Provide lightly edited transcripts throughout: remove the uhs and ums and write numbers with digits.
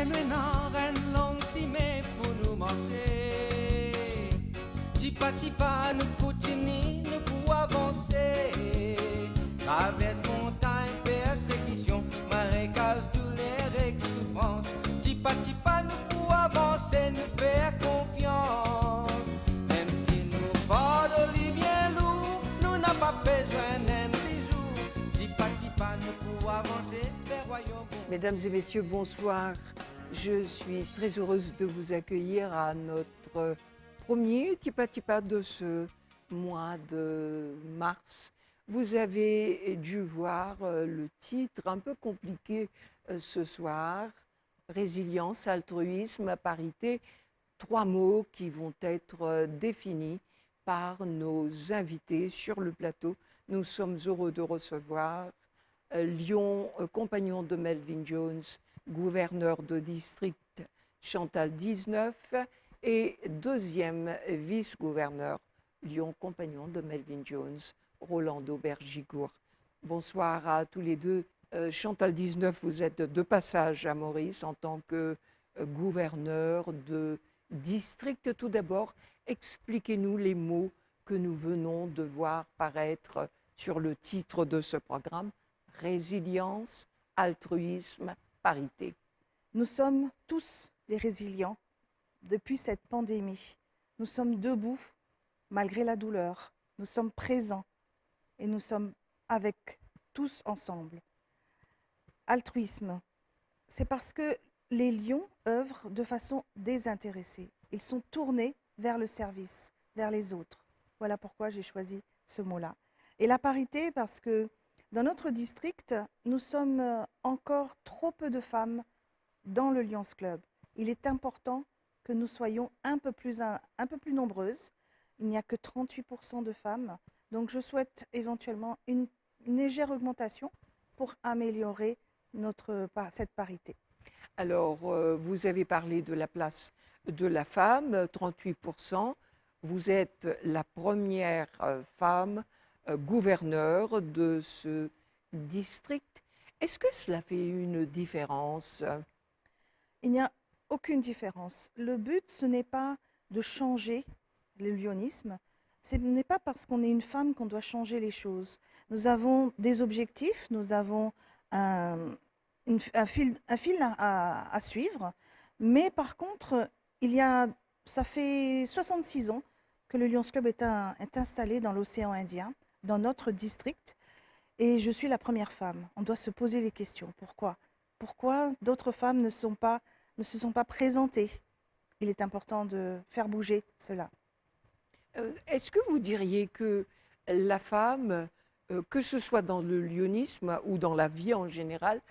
maintenant, une longue cimée pour nous manger. Tipa tipa, nous continuons, nous pouvons avancer. Traverse montagne, persécution, marécage, douleur et souffrance. Tipa tipa, nous pouvons avancer, nous faire confiance. Même si nous portons les bien lourd, nous n'avons pas besoin d'un bijou. Tipa tipa, nous pouvons avancer vers royaume. Mesdames et messieurs, bonsoir. Je suis très heureuse de vous accueillir à notre premier Tipa Tipa de ce mois de mars. Vous avez dû voir le titre un peu compliqué ce soir, résilience, altruisme, parité, 3 mots qui vont être définis par nos invités sur le plateau. Nous sommes heureux de recevoir Lion, compagnon de Melvin Jones, gouverneur de district Chantal 19 et deuxième vice-gouverneur, Lion, compagnon de Melvin Jones, Rolando Bergigour. Bonsoir à tous les deux. Chantal 19, vous êtes de passage à Maurice en tant que gouverneur de district. Tout d'abord, expliquez-nous les mots que nous venons de voir paraître sur le titre de ce programme. Résilience, altruisme, parité. Nous sommes tous des résilients depuis cette pandémie. Nous sommes debout malgré la douleur. Nous sommes présents et nous sommes avec tous ensemble. Altruisme, c'est parce que les lions œuvrent de façon désintéressée. Ils sont tournés vers le service, vers les autres. Voilà pourquoi j'ai choisi ce mot-là. Et la parité, parce que dans notre district, nous sommes encore trop peu de femmes dans le Lions Club. Il est important que nous soyons un peu plus nombreuses. Il n'y a que 38% de femmes. Donc je souhaite éventuellement une légère augmentation pour améliorer cette parité. Alors, vous avez parlé de la place de la femme, 38%. Vous êtes la première femme gouverneur de ce district. Est-ce que cela fait une différence? Il n'y a aucune différence. Le but, ce n'est pas de changer le lionisme. Ce n'est pas parce qu'on est une femme qu'on doit changer les choses. Nous avons des objectifs, nous avons un fil à suivre. Mais par contre, ça fait 66 ans que le Lions Club est installé dans l'océan Indien, dans notre district, et je suis la première femme. On doit se poser les questions. Pourquoi? Pourquoi d'autres femmes ne se sont pas présentées? Il est important de faire bouger cela. Est-ce que vous diriez que la femme, que ce soit dans le lionisme ou dans la vie en général,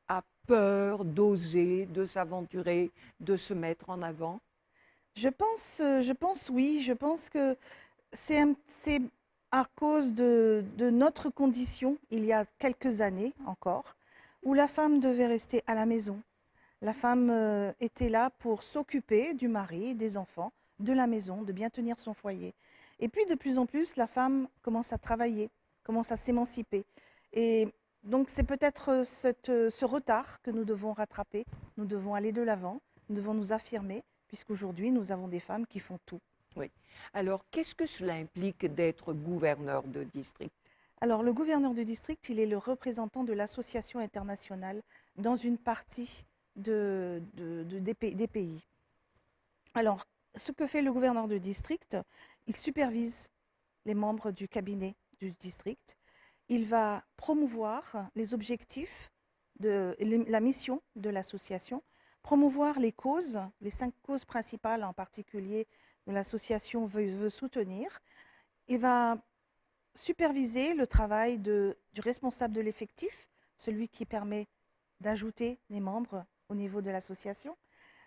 a peur d'oser, de s'aventurer, de se mettre en avant? Je pense oui. Je pense que c'est à cause de notre condition, il y a quelques années encore, où la femme devait rester à la maison. La femme était là pour s'occuper du mari, des enfants, de la maison, de bien tenir son foyer. Et puis de plus en plus, la femme commence à travailler, commence à s'émanciper. Et donc c'est peut-être ce retard que nous devons rattraper. Nous devons aller de l'avant, nous devons nous affirmer, puisqu'aujourd'hui nous avons des femmes qui font tout. Oui. Alors, qu'est-ce que cela implique d'être gouverneur de district? Alors, le gouverneur du district, il est le représentant de l'association internationale dans une partie des pays. Alors, ce que fait le gouverneur de district, il supervise les membres du cabinet du district. Il va promouvoir les objectifs, la mission de l'association, promouvoir les causes, les 5 causes principales en particulier que l'association veut soutenir. Il va superviser le travail du responsable de l'effectif, celui qui permet d'ajouter les membres au niveau de l'association,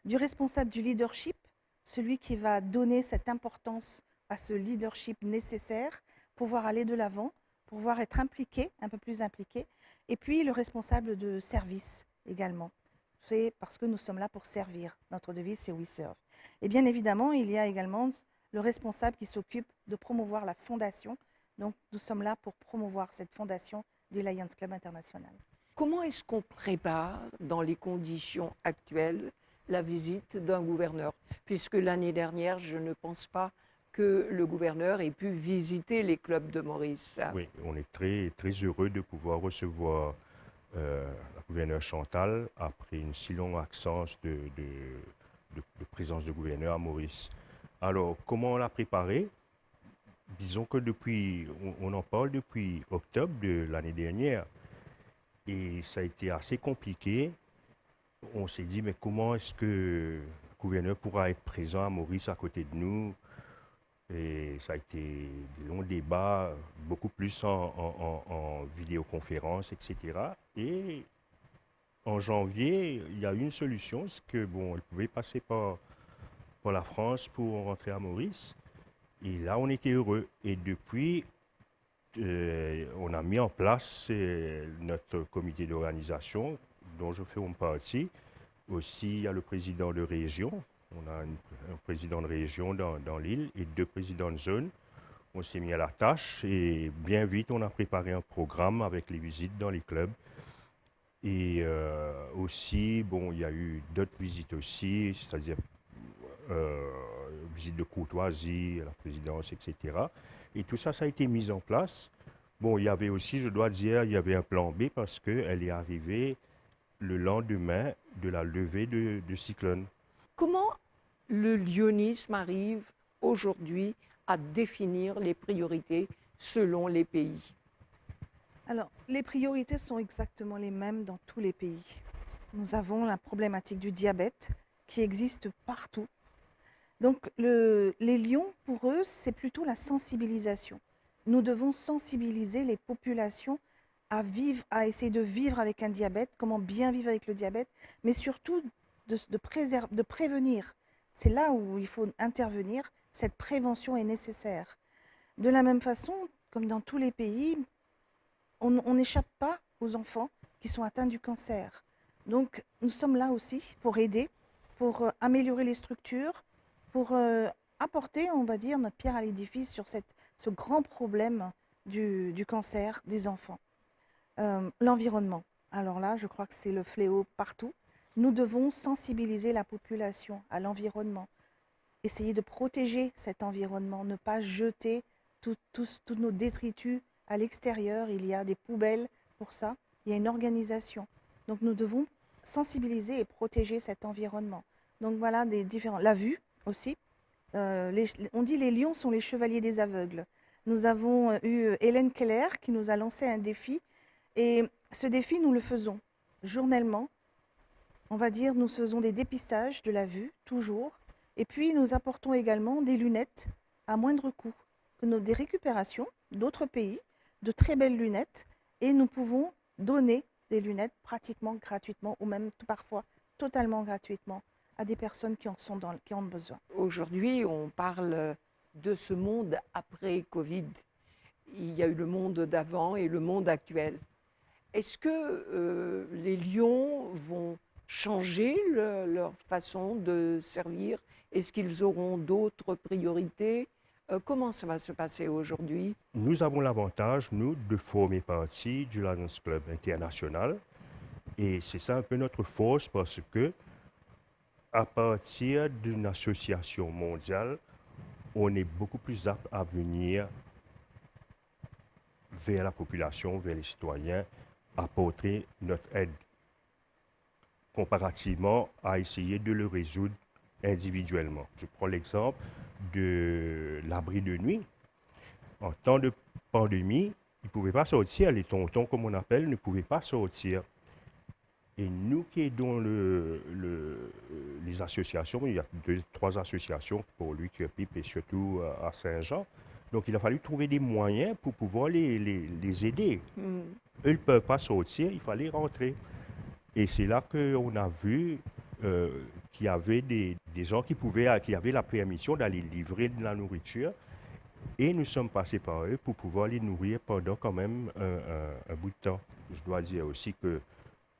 du responsable du leadership, celui qui va donner cette importance à ce leadership nécessaire pour pouvoir aller de l'avant, pour pouvoir être impliqué, un peu plus impliqué, et puis le responsable de service également. C'est parce que nous sommes là pour servir. Notre devise, c'est We Serve. Et bien évidemment, il y a également le responsable qui s'occupe de promouvoir la fondation. Donc, nous sommes là pour promouvoir cette fondation du Lions Club International. Comment est-ce qu'on prépare dans les conditions actuelles la visite d'un gouverneur? Puisque l'année dernière, je ne pense pas que le gouverneur ait pu visiter les clubs de Maurice. Oui, on est très, très heureux de pouvoir recevoir la gouverneure Chantal après une si longue absence de présence de gouverneur à Maurice. Alors, comment on l'a préparé? Disons que on en parle depuis octobre de l'année dernière et ça a été assez compliqué. On s'est dit, mais comment est-ce que le gouverneur pourra être présent à Maurice à côté de nous? Et ça a été des longs débats, beaucoup plus en vidéoconférence, etc. Et en janvier, il y a eu une solution, c'est que bon, elle pouvait passer par la France pour rentrer à Maurice. Et là, on était heureux. Et depuis, on a mis en place notre comité d'organisation, dont je fais partie. Aussi, il y a le président de région. On a un président de région dans l'île et 2 présidents de zone. On s'est mis à la tâche et bien vite, on a préparé un programme avec les visites dans les clubs. Et aussi, bon, il y a eu d'autres visites aussi, c'est-à-dire visites de courtoisie à la présidence, etc. Et tout ça, ça a été mis en place. Bon, il y avait aussi, je dois dire, il y avait un plan B parce qu'elle est arrivée le lendemain de la levée de cyclone. Comment le lyonisme arrive aujourd'hui à définir les priorités selon les pays? Alors, les priorités sont exactement les mêmes dans tous les pays. Nous avons la problématique du diabète qui existe partout. Donc, les lions, pour eux, c'est plutôt la sensibilisation. Nous devons sensibiliser les populations à essayer de vivre avec un diabète, comment bien vivre avec le diabète, mais surtout de prévenir. C'est là où il faut intervenir. Cette prévention est nécessaire. De la même façon, comme dans tous les pays, on n'échappe pas aux enfants qui sont atteints du cancer. Donc, nous sommes là aussi pour aider, pour améliorer les structures, pour apporter, on va dire, notre pierre à l'édifice sur ce grand problème du cancer des enfants. L'environnement. Alors là, je crois que c'est le fléau partout. Nous devons sensibiliser la population à l'environnement, essayer de protéger cet environnement, ne pas jeter tous nos détritus à l'extérieur. Il y a des poubelles pour ça, il y a une organisation. Donc nous devons sensibiliser et protéger cet environnement. Donc voilà, la vue aussi. On dit les lions sont les chevaliers des aveugles. Nous avons eu Hélène Keller qui nous a lancé un défi et ce défi, nous le faisons journellement. On va dire, nous faisons des dépistages de la vue, toujours. Et puis, nous apportons également des lunettes à moindre coût. Des récupérations d'autres pays, de très belles lunettes. Et nous pouvons donner des lunettes pratiquement gratuitement, ou même parfois totalement gratuitement, à des personnes qui en ont besoin. Aujourd'hui, on parle de ce monde après Covid. Il y a eu le monde d'avant et le monde actuel. Est-ce que les lions vont changer leur façon de servir? Est-ce qu'ils auront d'autres priorités? Comment ça va se passer aujourd'hui? Nous avons l'avantage, nous, de former partie du Lions Club international. Et c'est ça un peu notre force parce que, à partir d'une association mondiale, on est beaucoup plus apte à venir vers la population, vers les citoyens, apporter notre aide comparativement à essayer de le résoudre individuellement. Je prends l'exemple de l'abri de nuit. En temps de pandémie, ils ne pouvaient pas sortir, les tontons comme on appelle, ne pouvaient pas sortir. Et nous qui aidons les associations, il y a 2-3 associations pour lui qui occupent et surtout à Saint-Jean. Donc il a fallu trouver des moyens pour pouvoir les aider. Eux ne peuvent pas sortir, il fallait rentrer. Et c'est là qu'on a vu qu'il y avait des gens qui avaient la permission d'aller livrer de la nourriture. Et nous sommes passés par eux pour pouvoir les nourrir pendant quand même un bout de temps. Je dois dire aussi que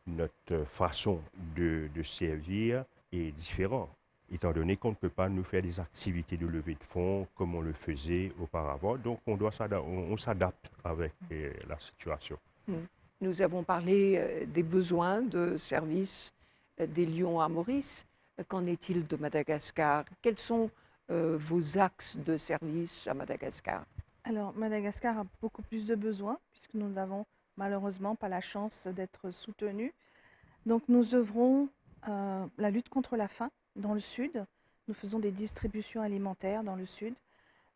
notre façon de servir est différente, étant donné qu'on ne peut pas nous faire des activités de levée de fonds comme on le faisait auparavant. Donc on s'adapte avec la situation. Nous avons parlé des besoins de services des lions à Maurice. Qu'en est-il de Madagascar? Quels sont vos axes de service à Madagascar? Alors, Madagascar a beaucoup plus de besoins, puisque nous n'avons malheureusement pas la chance d'être soutenus. Donc, nous œuvrons la lutte contre la faim dans le sud. Nous faisons des distributions alimentaires dans le sud.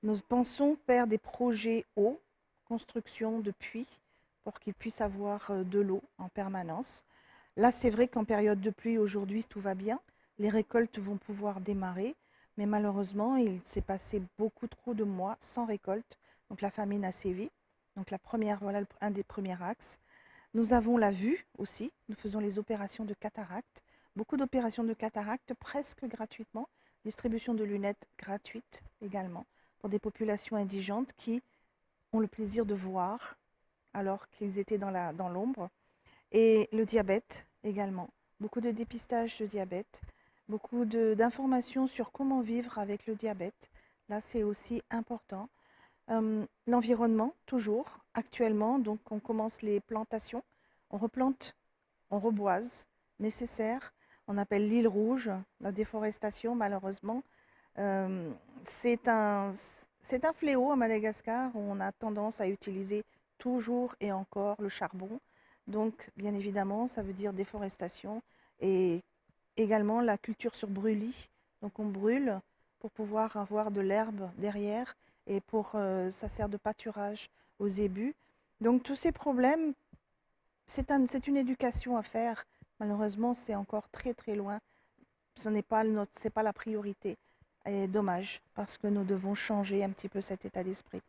Nous pensons faire des projets eau, construction de puits, pour qu'ils puissent avoir de l'eau en permanence. Là, c'est vrai qu'en période de pluie, aujourd'hui, tout va bien. Les récoltes vont pouvoir démarrer. Mais malheureusement, il s'est passé beaucoup trop de mois sans récolte. Donc la famine a sévi. Donc voilà un des premiers axes. Nous avons la vue aussi. Nous faisons les opérations de cataracte. Beaucoup d'opérations de cataracte presque gratuitement. Distribution de lunettes gratuites également pour des populations indigentes qui ont le plaisir de voir alors qu'ils étaient dans l'ombre. Et le diabète également. Beaucoup de dépistage de diabète. Beaucoup d'informations sur comment vivre avec le diabète. Là, c'est aussi important. L'environnement, toujours, actuellement. Donc, on commence les plantations. On replante, on reboise, nécessaire. On appelle l'île rouge, la déforestation, malheureusement. C'est un fléau à Madagascar où on a tendance à utiliser toujours et encore le charbon. Donc, bien évidemment, ça veut dire déforestation et également la culture sur brûlis. Donc, on brûle pour pouvoir avoir de l'herbe derrière et ça sert de pâturage aux zébus. Donc, tous ces problèmes, c'est une éducation à faire. Malheureusement, c'est encore très, très loin. Ce n'est pas la priorité. Et dommage, parce que nous devons changer un petit peu cet état d'esprit.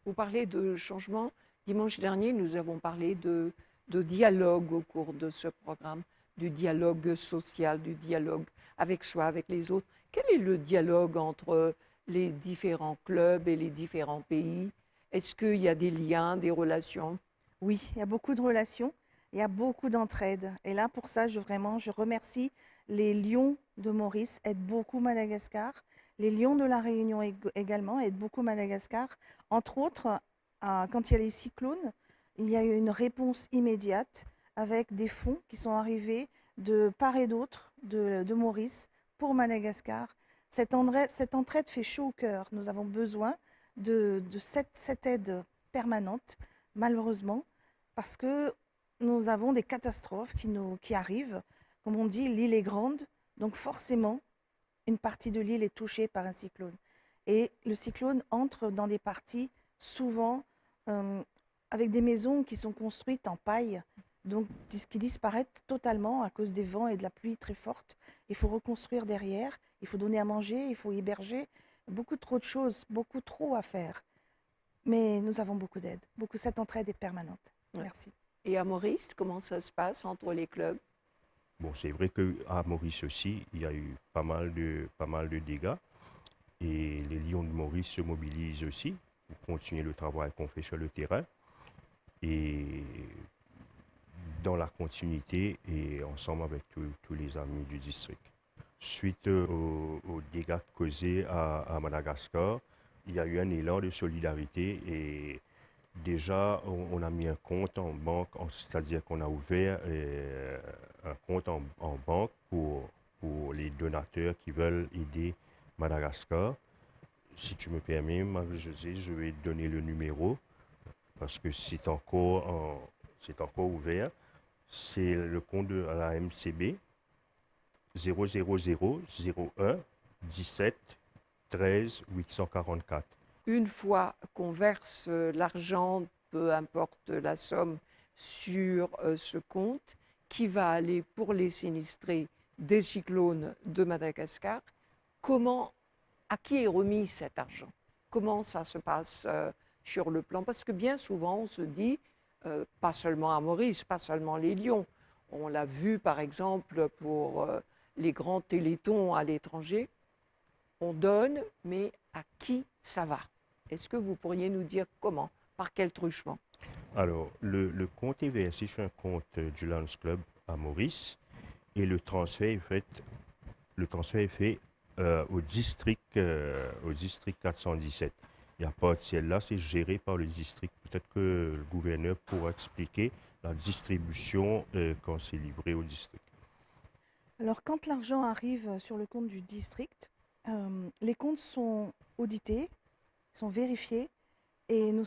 Vous parlez de changement. Dimanche dernier, nous avons parlé de dialogue au cours de ce programme, du dialogue social, du dialogue avec soi, avec les autres. Quel est le dialogue entre les différents clubs et les différents pays? Est-ce qu'il y a des liens, des relations? Oui, il y a beaucoup de relations, il y a beaucoup d'entraide. Et là, pour ça, je remercie les Lions de Maurice, aident beaucoup Madagascar. Les Lions de la Réunion également aident beaucoup Madagascar. Entre autres, quand il y a les cyclones, il y a eu une réponse immédiate avec des fonds qui sont arrivés de part et d'autre de Maurice pour Madagascar. Cette entraide fait chaud au cœur. Nous avons besoin de cette aide permanente, malheureusement, parce que nous avons des catastrophes qui arrivent. Comme on dit, l'île est grande, donc forcément, une partie de l'île est touchée par un cyclone. Et le cyclone entre dans des parties souvent avec des maisons qui sont construites en paille, donc qui disparaissent totalement à cause des vents et de la pluie très forte. Il faut reconstruire derrière, il faut donner à manger, il faut héberger. Beaucoup trop de choses, beaucoup trop à faire. Mais nous avons beaucoup d'aide. Cette entraide est permanente. Ouais. Merci. Et à Maurice, comment ça se passe entre les clubs? Bon, c'est vrai qu'à Maurice aussi, il y a eu pas mal de dégâts. Et les Lions de Maurice se mobilisent aussi pour continuer le travail qu'on fait sur le terrain. Et dans la continuité et ensemble avec tous les amis du district. Suite aux dégâts causés à Madagascar, il y a eu un élan de solidarité et déjà on a mis un compte en banque, c'est-à-dire qu'on a ouvert un compte en banque pour les donateurs qui veulent aider Madagascar. Si tu me permets, Marie-Josée, je vais te donner le numéro parce que c'est encore ouvert. C'est le compte de la MCB 000 01 17 13 844. Une fois qu'on verse l'argent, peu importe la somme, sur ce compte, qui va aller pour les sinistrés des cyclones de Madagascar, à qui est remis cet argent? Comment ça se passe sur le plan? Parce que bien souvent, on se dit, pas seulement à Maurice, pas seulement les Lions, on l'a vu par exemple pour les grands téléthons à l'étranger, on donne, mais à qui ça va? Est-ce que vous pourriez nous dire comment? Par quel truchement? Alors, le compte est versé sur un compte du Lions Club à Maurice et le transfert est fait au district 417. Et à partir de là, c'est géré par le district. Peut-être que le gouverneur pourra expliquer la distribution quand c'est livré au district. Alors, quand l'argent arrive sur le compte du district, les comptes sont audités, sont vérifiés, et nous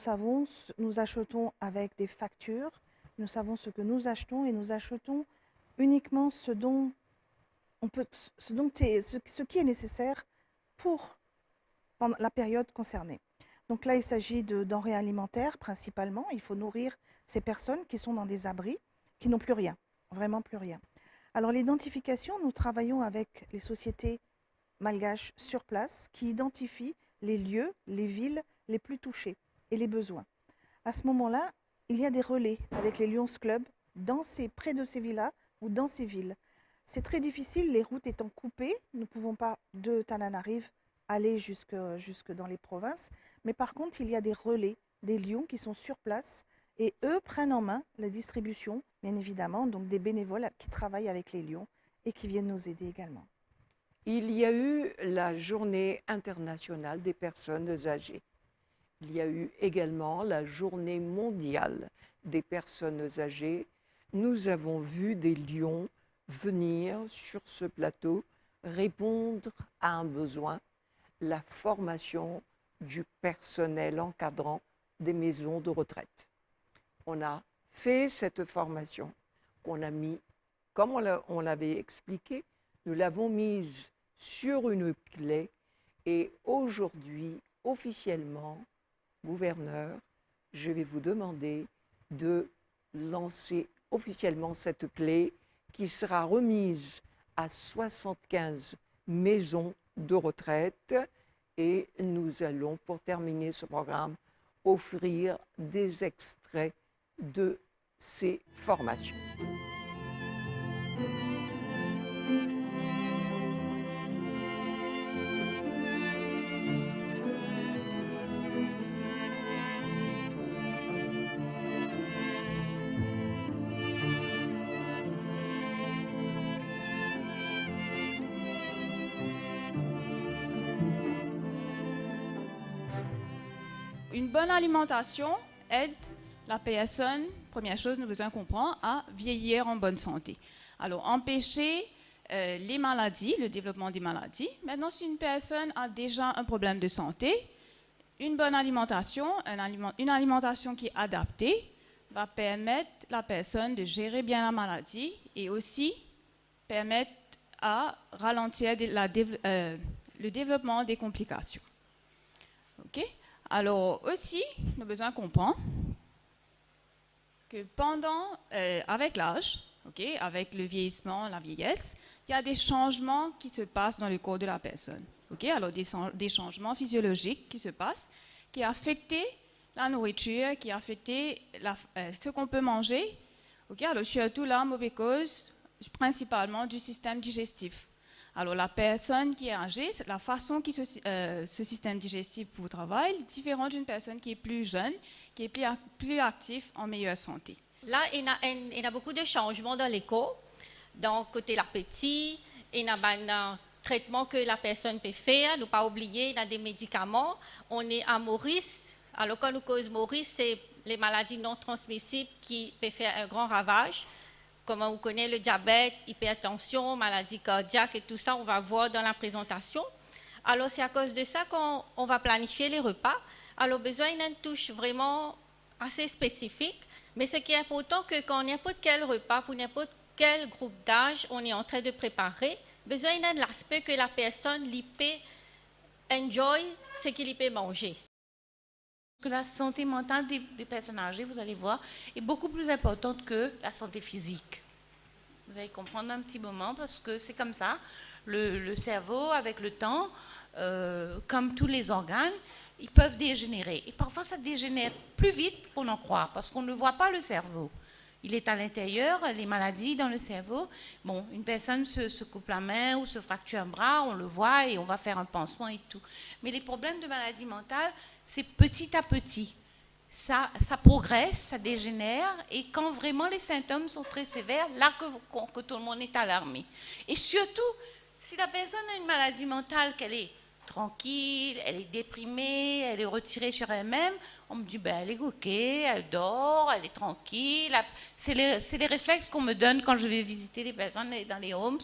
achetons avec des factures, nous savons ce que nous achetons, et nous achetons uniquement ce qui est nécessaire pour pendant la période concernée. Donc là, il s'agit de denrées alimentaires principalement. Il faut nourrir ces personnes qui sont dans des abris, qui n'ont plus rien, vraiment plus rien. Alors l'identification, nous travaillons avec les sociétés malgaches sur place qui identifient les lieux, les villes les plus touchées et les besoins. À ce moment-là, il y a des relais avec les Lions Club près de ces villas ou dans ces villes. C'est très difficile, les routes étant coupées. Nous ne pouvons pas de Tananarive aller jusque dans les provinces. Mais par contre, il y a des relais, des lions qui sont sur place et eux prennent en main la distribution, bien évidemment, donc des bénévoles qui travaillent avec les lions et qui viennent nous aider également. Il y a eu la journée internationale des personnes âgées. Il y a eu également la journée mondiale des personnes âgées. Nous avons vu des lions venir sur ce plateau répondre à un besoin, la formation du personnel encadrant des maisons de retraite. On a fait cette formation qu'on a mis, comme on l'avait expliqué, nous l'avons mise sur une clé et aujourd'hui, officiellement, gouverneur, je vais vous demander de lancer officiellement cette clé qui sera remise à 75 maisons de retraite et nous allons, pour terminer ce programme, offrir des extraits de ces formations. Une bonne alimentation aide la personne, première chose, nous besoin comprendre, à vieillir en bonne santé. Alors, empêcher les maladies, le développement des maladies. Maintenant, si une personne a déjà un problème de santé, une bonne alimentation, une alimentation qui est adaptée, va permettre la personne de gérer bien la maladie et aussi permettre à ralentir le développement des complications. OK? Alors aussi, nous avons besoin de comprendre que avec l'âge, okay, avec le vieillissement, la vieillesse, il y a des changements qui se passent dans le corps de la personne. Okay? Alors des changements physiologiques qui se passent, qui affectent la nourriture, qui affectent ce qu'on peut manger. Okay? Alors surtout la mauvaise cause, principalement du système digestif. Alors, la personne qui est âgée, la façon que ce système digestif travaille est différente d'une personne qui est plus jeune, qui est plus active, en meilleure santé. Là, il y a beaucoup de changements dans les corps. Donc, côté l'appétit, il y a un traitement que la personne peut faire. Ne pas oublier, il y a des médicaments. On est à Maurice. Alors, quand nous cause Maurice, c'est les maladies non transmissibles qui peuvent faire un grand ravage. Comme on connaît le diabète, hypertension, maladie cardiaque et tout ça, on va voir dans la présentation. Alors, c'est à cause de ça qu'on va planifier les repas. Alors, besoin d'une touche vraiment assez spécifique. Mais ce qui est important, que quand n'importe quel repas, pour n'importe quel groupe d'âge, on est en train de préparer, besoin de l'aspect que la personne peut enjoy ce qu'il peut manger. Que la santé mentale des personnes âgées, vous allez voir, est beaucoup plus importante que la santé physique. Vous allez comprendre un petit moment parce que c'est comme ça. Le cerveau, avec le temps, comme tous les organes, ils peuvent dégénérer. Et parfois, ça dégénère plus vite qu'on en croit parce qu'on ne voit pas le cerveau. Il est à l'intérieur, les maladies dans le cerveau. Bon, une personne se coupe la main ou se fracture un bras, on le voit et on va faire un pansement et tout. Mais les problèmes de maladie mentale, c'est petit à petit. Ça progresse, ça dégénère, et quand vraiment les symptômes sont très sévères, là que tout le monde est alarmé. Et surtout, si la personne a une maladie mentale, qu'elle est tranquille, elle est déprimée, elle est retirée sur elle-même. On me dit, ben, elle est coquée, elle dort, elle est tranquille. C'est les réflexes qu'on me donne quand je vais visiter les personnes dans les homes.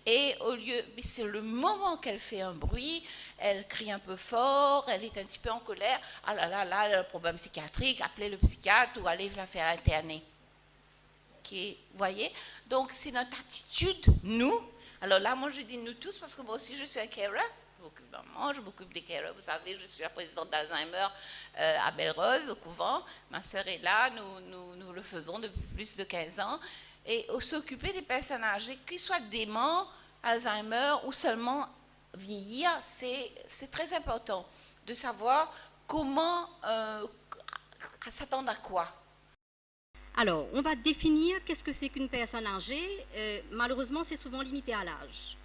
Et au lieu, mais c'est le moment qu'elle fait un bruit, elle crie un peu fort, elle est un petit peu en colère. Ah là là, là, elle a un problème psychiatrique, appelez le psychiatre ou allez la faire interner. Vous voyez? Donc, c'est notre attitude, nous. Alors là, moi, je dis nous tous, parce que moi aussi, je suis un carer. Je m'occupe de maman, je m'occupe des carers. Vous savez, je suis la présidente d'Alzheimer à Belle-Rose, au couvent. Ma sœur est là, nous le faisons depuis plus de 15 ans. Et s'occuper des personnes âgées, qu'ils soient déments, Alzheimer ou seulement vieillir, c'est très important de savoir comment s'attendre à quoi. Alors, on va définir qu'est-ce que c'est qu'une personne âgée. Malheureusement, c'est souvent limité à l'âge.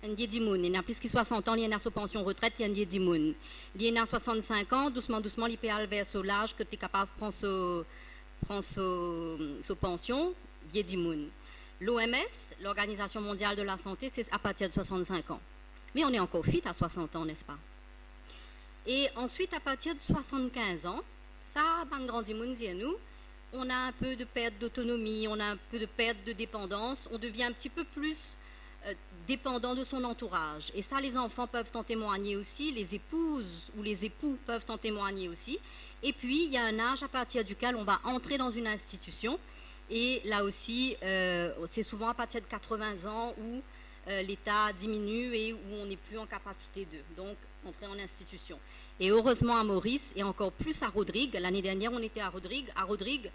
Il y a plus de 60 ans, il y a sa pension retraite, il y a 65 ans, doucement, il peut aller vers l'âge que tu es capable de prendre sa pension, il y a l'OMS, l'Organisation mondiale de la santé, c'est à partir de 65 ans. Mais on est encore fit à 60 ans, n'est-ce pas? Et ensuite, à partir de 75 ans, ça, ben, grand monde, nous, on a un peu de perte d'autonomie, on a un peu de perte de dépendance, on devient un petit peu plus dépendant de son entourage. Et ça, les enfants peuvent en témoigner aussi, les épouses ou les époux peuvent en témoigner aussi. Et puis, il y a un âge à partir duquel on va entrer dans une institution. Et là aussi, c'est souvent à partir de 80 ans où l'État diminue et où on n'est plus en capacité de, donc, entrer en institution. Et heureusement à Maurice, et encore plus à Rodrigue, l'année dernière on était à Rodrigue. À Rodrigue,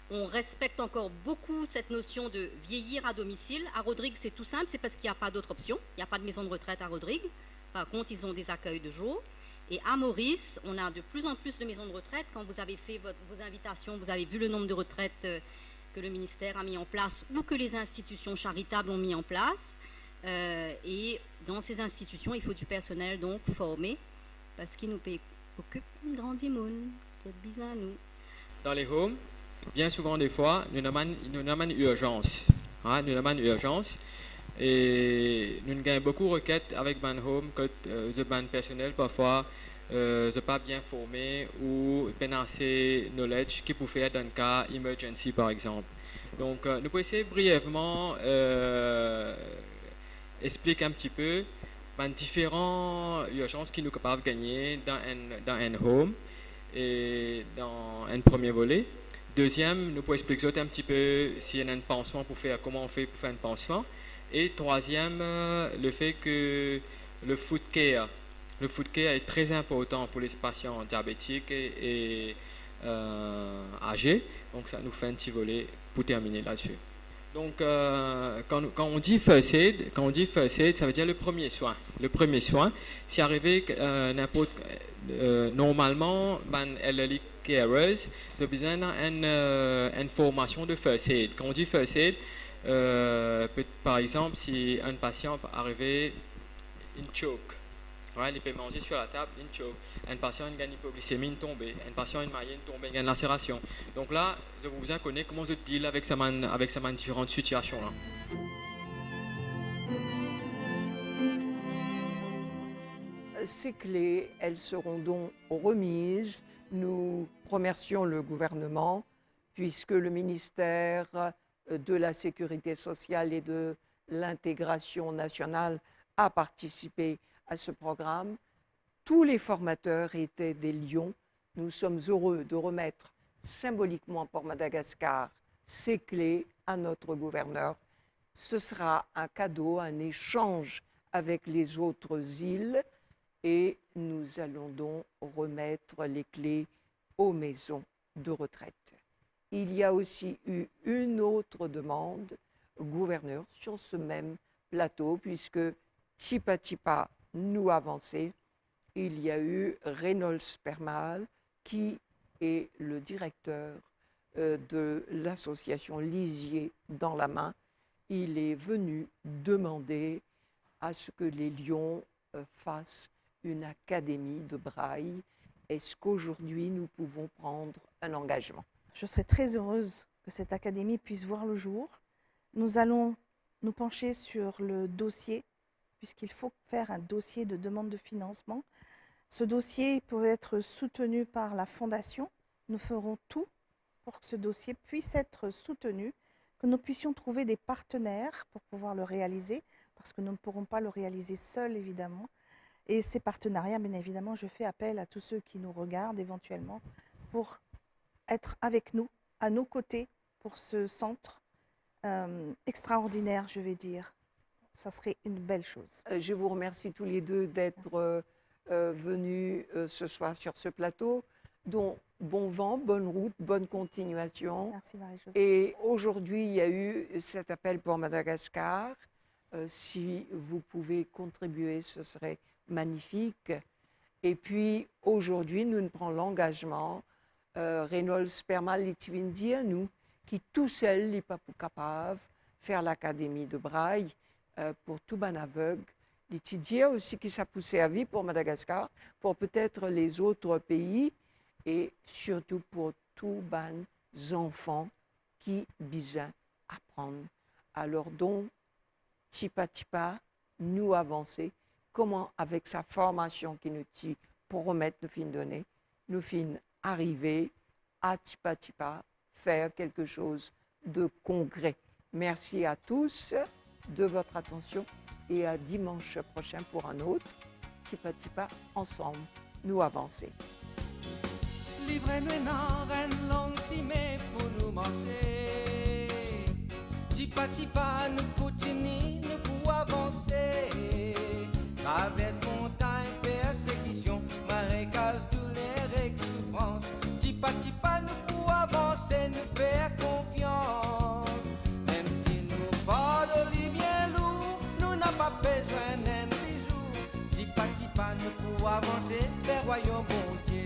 on respecte encore beaucoup cette notion de vieillir à domicile. À Rodrigue, c'est tout simple, c'est parce qu'il n'y a pas d'autre option. Il n'y a pas de maison de retraite à Rodrigue. Par contre, ils ont des accueils de jour. Et à Maurice, on a de plus en plus de maisons de retraite. Quand vous avez fait vos invitations, vous avez vu le nombre de retraites que le ministère a mis en place ou que les institutions charitables ont mis en place. Et dans ces institutions, il faut du personnel donc formé parce qu'ils nous occupent une grande monde. C'est bizarre, nous. Dans les homes, bien souvent, des fois, nous avons urgence. Hein, nous avons urgence. Et nous avons beaucoup de requêtes avec ban home que le ban personnel, parfois, n'est pas bien formé ou pas assez knowledge qui peut faire dans le cas emergency, par exemple. Donc, nous pouvons essayer brièvement expliquer un petit peu les différentes urgences qui nous sont capables de gagner dans un home et dans un premier volet. Deuxième, nous pouvons expliquer un petit peu s'il y a un pansement pour faire, comment on fait pour faire un pansement. Et troisième, le fait que le food care est très important pour les patients diabétiques et âgés. Donc ça nous fait un petit volet pour terminer là-dessus. Donc quand on dit first aid, ça veut dire le premier soin. Le premier soin, si arrivé n'importe normalement, elderly carers, ils ont besoin d'une formation de first aid. Quand on dit first aid, par exemple, si un patient arrivé une choke, ouais, il peut manger sur la table, une choke. Un patient a une hypoglycémie, une tombée. Un patient a une maille, une tombée, une lacération. Donc là, je vous en connais comment je deal avec ces différentes situations-là. Ces clés, elles seront donc remises. Nous remercions le gouvernement puisque le ministère de la Sécurité sociale et de l'intégration nationale a participé à ce programme. Tous les formateurs étaient des lions. Nous sommes heureux de remettre symboliquement pour Madagascar ces clés à notre gouverneur. Ce sera un cadeau, un échange avec les autres îles et nous allons donc remettre les clés aux maisons de retraite. Il y a aussi eu une autre demande, gouverneur, sur ce même plateau, puisque Tipa Tipa nous avançait. Il y a eu Reynolds Permal, qui est le directeur de l'association Lisier dans la main. Il est venu demander à ce que les Lions fassent une académie de braille. Est-ce qu'aujourd'hui, nous pouvons prendre un engagement? Je serais très heureuse que cette académie puisse voir le jour. Nous allons nous pencher sur le dossier puisqu'il faut faire un dossier de demande de financement. Ce dossier peut être soutenu par la Fondation. Nous ferons tout pour que ce dossier puisse être soutenu, que nous puissions trouver des partenaires pour pouvoir le réaliser, parce que nous ne pourrons pas le réaliser seuls, évidemment. Et ces partenariats, bien évidemment, je fais appel à tous ceux qui nous regardent éventuellement pour être avec nous, à nos côtés, pour ce centre extraordinaire, je vais dire. Ça serait une belle chose. Je vous remercie tous les deux d'être venus ce soir sur ce plateau. Donc, bon vent, bonne route, bonne continuation. Merci Marie-Josée. Et aujourd'hui, il y a eu cet appel pour Madagascar. Si vous pouvez contribuer, ce serait magnifique. Et puis, aujourd'hui, nous prenons l'engagement, Reynolds Spermal Litivindi, nous, qui tout seul n'est pas capable de faire l'académie de Braille pour tout ban aveugle. L'étudier aussi qui s'est poussé à vie pour Madagascar, pour peut-être les autres pays et surtout pour tous les enfants qui besoin apprendre. Alors donc, tipa, nous avancer, comment avec sa formation qui nous promet de fin donner, nous fin arriver à tipa faire quelque chose de concret. Merci à tous de votre attention et à dimanche prochain pour un autre tipa ensemble, nous avancer. Livrez-nous dans une longue cimée pour nous manger. Tipa, nous continuons, nous pouvons avancer. Traverse montagne, persécution, marécage, douleur et souffrance. Tipa, nous pouvons avancer, nous faire confiance. Même si nous portons bien lourd, nous n'avons pas besoin d'un bisou. Tipa, nous pouvons avancer vers royaume bon Dieu.